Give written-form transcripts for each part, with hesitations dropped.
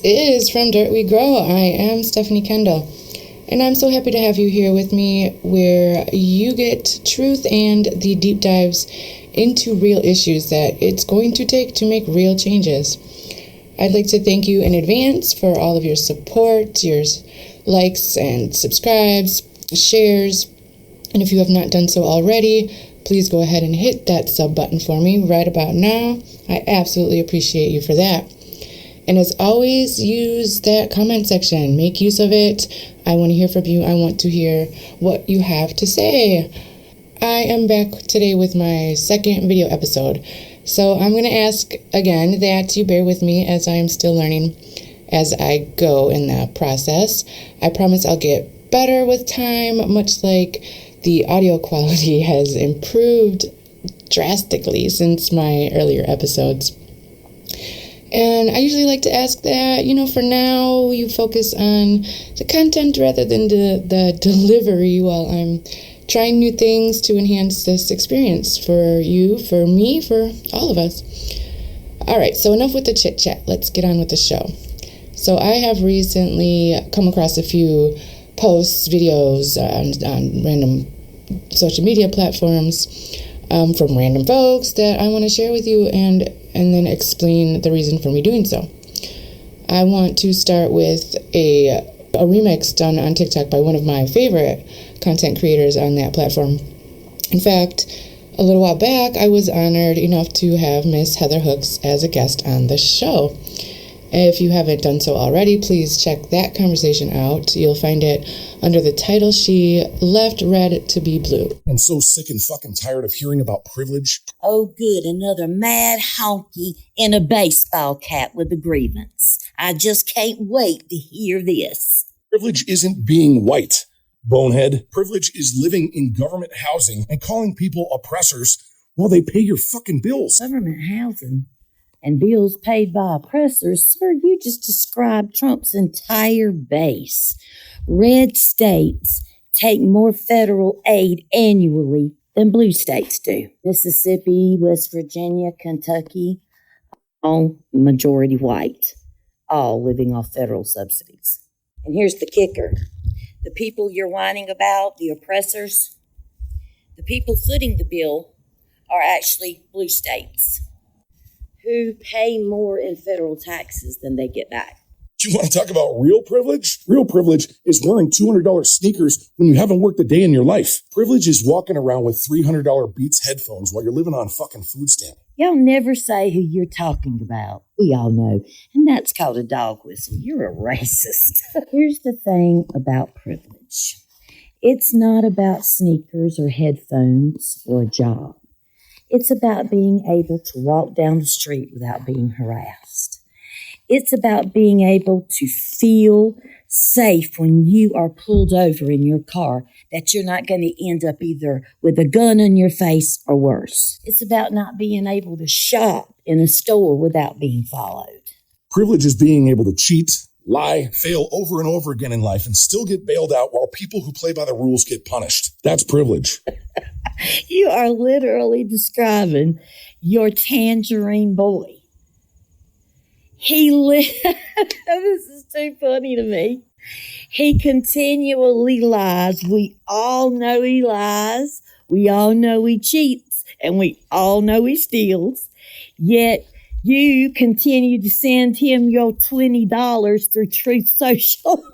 is From Dirt We Grow. I am Stephanie Kendall, and I'm so happy to have you here with me where you get truth and the deep dives into real issues that it's going to take to make real changes. I'd like to thank you in advance for all of your support, your likes and subscribes, shares, and if you have not done so already, please go ahead and hit that sub button for me right about now. I absolutely appreciate you for that. And as always, use that comment section. Make use of it. I want to hear from you. I want to hear what you have to say. I am back today with my second video episode. So I'm going to ask again that you bear with me as I am still learning as I go in that process. I promise I'll get better with time, much like the audio quality has improved drastically since my earlier episodes. And I usually like to ask that, for now, you focus on the content rather than the delivery while I'm trying new things to enhance this experience for you, for me, for all of us. All right, so enough with the chit-chat. Let's get on with the show. So I have recently come across a few posts, videos on random social media platforms from random folks that I want to share with you and then explain the reason for me doing so. I want to start with a remix done on TikTok by one of my favorite content creators on that platform. In fact, a little while back, I was honored enough to have Miss Heather Hooks as a guest on the show. If you haven't done so already, please check that conversation out. You'll find it under the title, She Left Red to Be Blue. I'm so sick and fucking tired of hearing about privilege. Oh, good. Another mad honky in a baseball cap with a grievance. I just can't wait to hear this. Privilege isn't being white, bonehead. Privilege is living in government housing and calling people oppressors while they pay your fucking bills. Government housing and bills paid by oppressors? Sir, you just described Trump's entire base. Red states take more federal aid annually than blue states do. Mississippi, West Virginia, Kentucky, all majority white, all living off federal subsidies. And here's the kicker. The people you're whining about, the oppressors, the people footing the bill are actually blue states who pay more in federal taxes than they get back. Do you want to talk about real privilege? Real privilege is wearing $200 sneakers when you haven't worked a day in your life. Privilege is walking around with $300 Beats headphones while you're living on fucking food stamp. Y'all never say who you're talking about. We all know. And that's called a dog whistle. You're a racist. Here's the thing about privilege. It's not about sneakers or headphones or a job. It's about being able to walk down the street without being harassed. It's about being able to feel safe when you are pulled over in your car, that you're not going to end up either with a gun in your face or worse. It's about not being able to shop in a store without being followed. Privilege is being able to cheat, lie, fail over and over again in life and still get bailed out while people who play by the rules get punished. That's privilege. You are literally describing your tangerine boy. This is too funny to me. He continually lies. We all know he lies. We all know he cheats. And we all know he steals. Yet you continue to send him your $20 through Truth Social.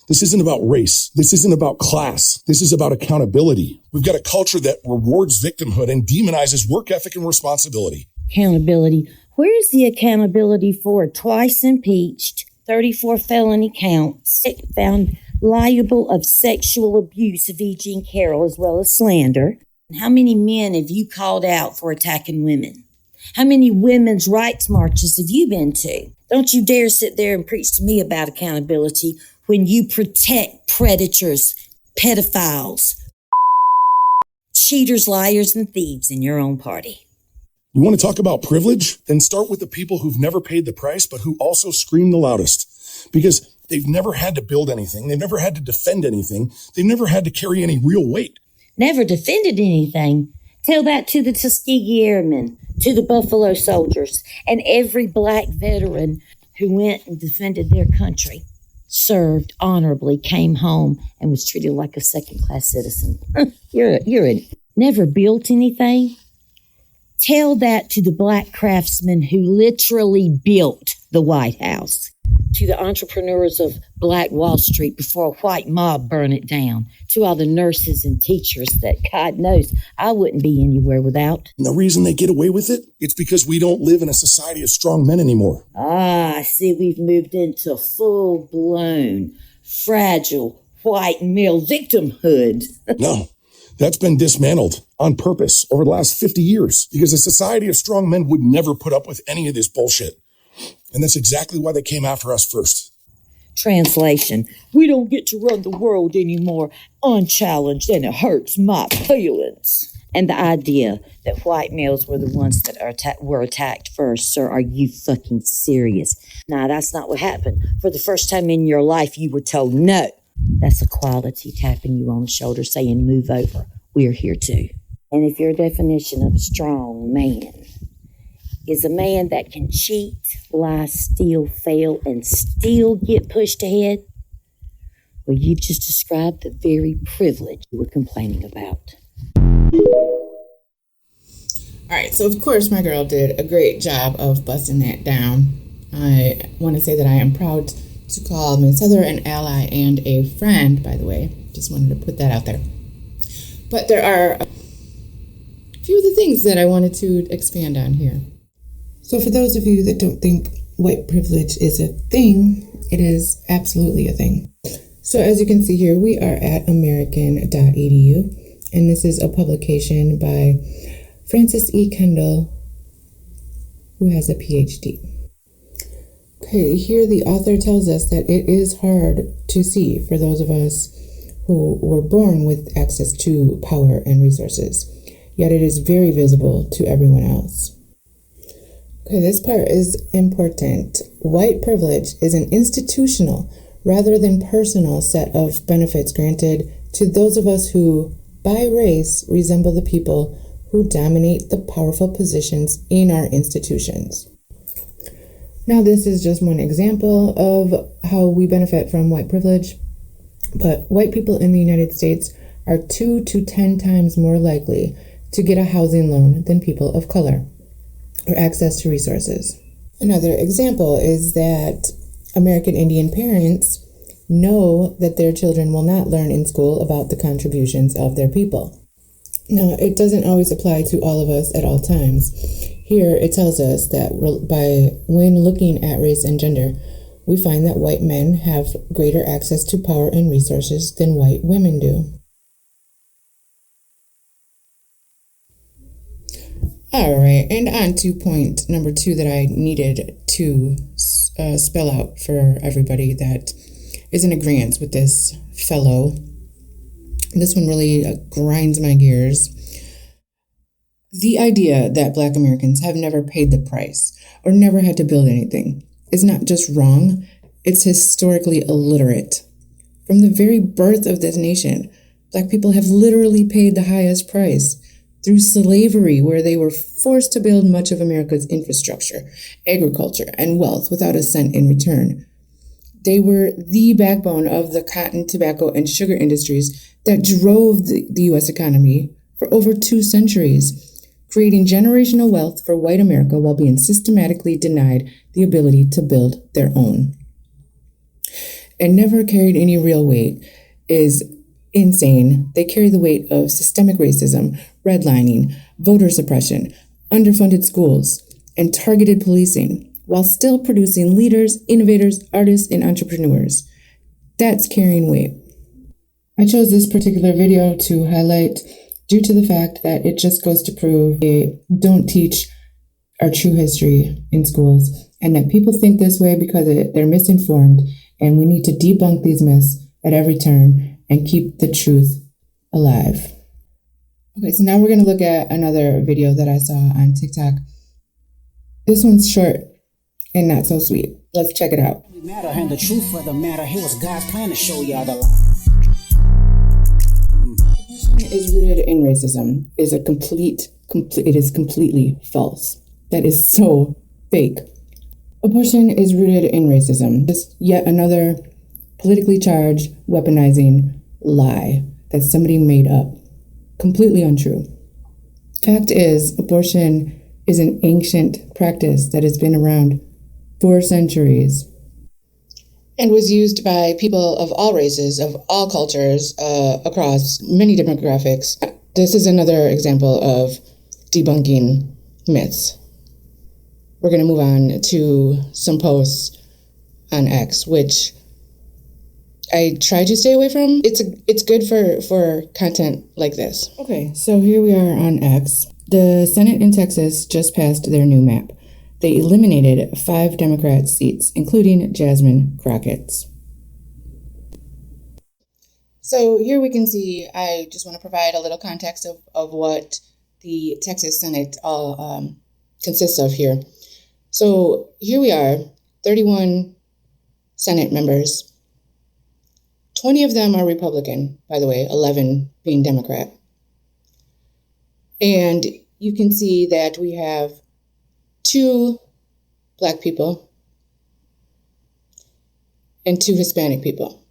This isn't about race. This isn't about class. This is about accountability. We've got a culture that rewards victimhood and demonizes work ethic and responsibility. Accountability. Where's the accountability for twice impeached, 34 felony counts, found liable of sexual abuse of E. Jean Carroll as well as slander? How many men have you called out for attacking women? How many women's rights marches have you been to? Don't you dare sit there and preach to me about accountability when you protect predators, pedophiles, cheaters, liars, and thieves in your own party. You want to talk about privilege? Then start with the people who've never paid the price, but who also scream the loudest. Because they've never had to build anything. They've never had to defend anything. They've never had to carry any real weight. Never defended anything. Tell that to the Tuskegee Airmen, to the Buffalo Soldiers, and every black veteran who went and defended their country, served honorably, came home, and was treated like a second-class citizen. Never built anything. Tell that to the black craftsmen who literally built the White House, to the entrepreneurs of Black Wall Street before a white mob burned it down, to all the nurses and teachers that God knows I wouldn't be anywhere without. And the reason they get away with it, it's because we don't live in a society of strong men anymore. Ah, I see we've moved into full-blown, fragile, white male victimhood. No, that's been dismantled on purpose over the last 50 years because a society of strong men would never put up with any of this bullshit. And that's exactly why they came after us first. Translation: we don't get to run the world anymore unchallenged, and it hurts my feelings. And the idea that white males were the ones that were attacked first. Sir, are you fucking serious? Nah, that's not what happened. For the first time in your life, you were told no. That's equality tapping you on the shoulder saying, move over. We're here too. And if your definition of a strong man is a man that can cheat, lie, steal, fail, and still get pushed ahead, well, you've just described the very privilege you were complaining about. All right, so of course my girl did a great job of busting that down. I want to say that I am proud to call Ms. Heather an ally and a friend, by the way. Just wanted to put that out there. But there are a few of the things that I wanted to expand on here. So for those of you that don't think white privilege is a thing, it is absolutely a thing. So as you can see here, we are at american.edu, and this is a publication by Frances E. Kendall, who has a PhD. Okay, here the author tells us that it is hard to see for those of us who were born with access to power and resources, yet it is very visible to everyone else. Okay, this part is important. White privilege is an institutional rather than personal set of benefits granted to those of us who, by race, resemble the people who dominate the powerful positions in our institutions. Now, this is just one example of how we benefit from white privilege, but white people in the United States are 2 to 10 times more likely to get a housing loan than people of color or access to resources. Another example is that American Indian parents know that their children will not learn in school about the contributions of their people. Now, it doesn't always apply to all of us at all times. Here, it tells us that when looking at race and gender, we find that white men have greater access to power and resources than white women do. All right, and on to point number 2 that I needed to spell out for everybody that is in agreement with this fellow. This one really grinds my gears. The idea that Black Americans have never paid the price or never had to build anything is not just wrong, it's historically illiterate. From the very birth of this nation, Black people have literally paid the highest price through slavery, where they were forced to build much of America's infrastructure, agriculture, and wealth without a cent in return. They were the backbone of the cotton, tobacco, and sugar industries that drove the U.S. economy for over 2 centuries, creating generational wealth for white America while being systematically denied the ability to build their own. And never carried any real weight is insane. They carry the weight of systemic racism, redlining, voter suppression, underfunded schools, and targeted policing, while still producing leaders, innovators, artists, and entrepreneurs. That's carrying weight. I chose this particular video to highlight due to the fact that it just goes to prove they don't teach our true history in schools, and that people think this way because they're misinformed, and we need to debunk these myths at every turn and keep the truth alive. Okay, so now we're going to look at another video that I saw on TikTok. This one's short and not so sweet. Let's check it out. Matter and the truth of the matter, here was God's plan to show y'all the lie. Is rooted in racism is it is completely false. That is so fake. Abortion is rooted in racism. It's yet another politically charged, weaponizing lie that somebody made up. Completely untrue. Fact is, abortion is an ancient practice that has been around for centuries and was used by people of all races, of all cultures, across many demographics. This is another example of debunking myths. We're going to move on to some posts on X, which I try to stay away from. It's good for content like this. Okay, so here we are on X. The Senate in Texas just passed their new map. They eliminated 5 Democrat seats, including Jasmine Crockett's. So here we can see, I just want to provide a little context of what the Texas Senate all consists of here. So here we are, 31 Senate members. 20 of them are Republican, by the way, 11 being Democrat. And you can see that we have 2 Black people and 2 Hispanic people.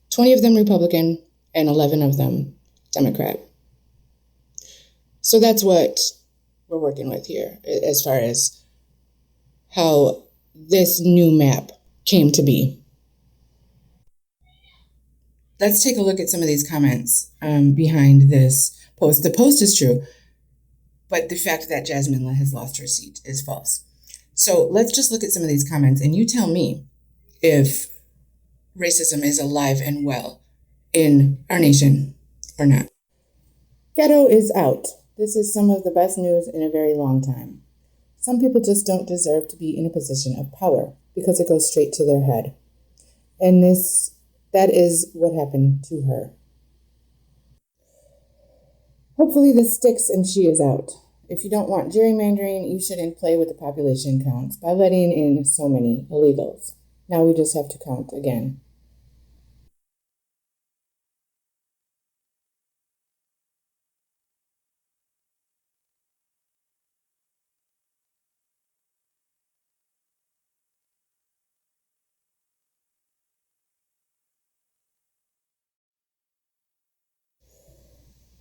20 of them Republican and 11 of them Democrat. So that's what we're working with here as far as how this new map came to be. Let's take a look at some of these comments behind this post. The post is true, but the fact that Jasmine has lost her seat is false. So let's just look at some of these comments, and you tell me if racism is alive and well in our nation or not. Ghetto is out. This is some of the best news in a very long time. Some people just don't deserve to be in a position of power because it goes straight to their head. And that is what happened to her. Hopefully this sticks and she is out. If you don't want gerrymandering, you shouldn't play with the population counts by letting in so many illegals. Now we just have to count again.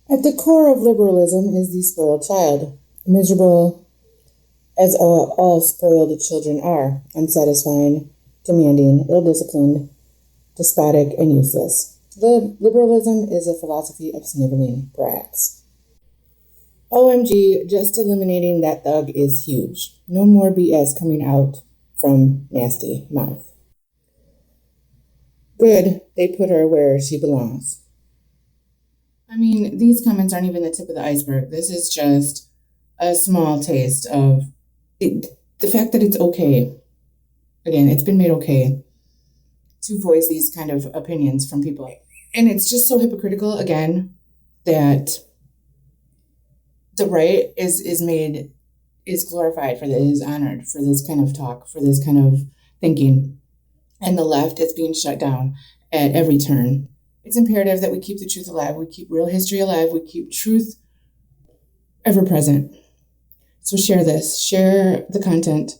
At the core of liberalism is the spoiled child, miserable as all spoiled children are, unsatisfying, demanding, ill-disciplined, despotic, and useless. Liberalism is a philosophy of sniveling brats. OMG, just eliminating that thug is huge. No more BS coming out from nasty mouth. Good, they put her where she belongs. I mean, these comments aren't even the tip of the iceberg. This is just a small taste of the fact that it's okay. Again, it's been made okay to voice these kind of opinions from people. And it's just so hypocritical, again, that the right is glorified for this, is honored for this kind of talk, for this kind of thinking. And the left is being shut down at every turn. It's imperative that we keep the truth alive. We keep real history alive. We keep truth ever present. So share this. Share the content.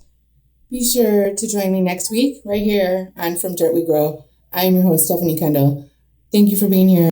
Be sure to join me next week right here on From Dirt We Grow. I am your host, Stephanie Kendall. Thank you for being here.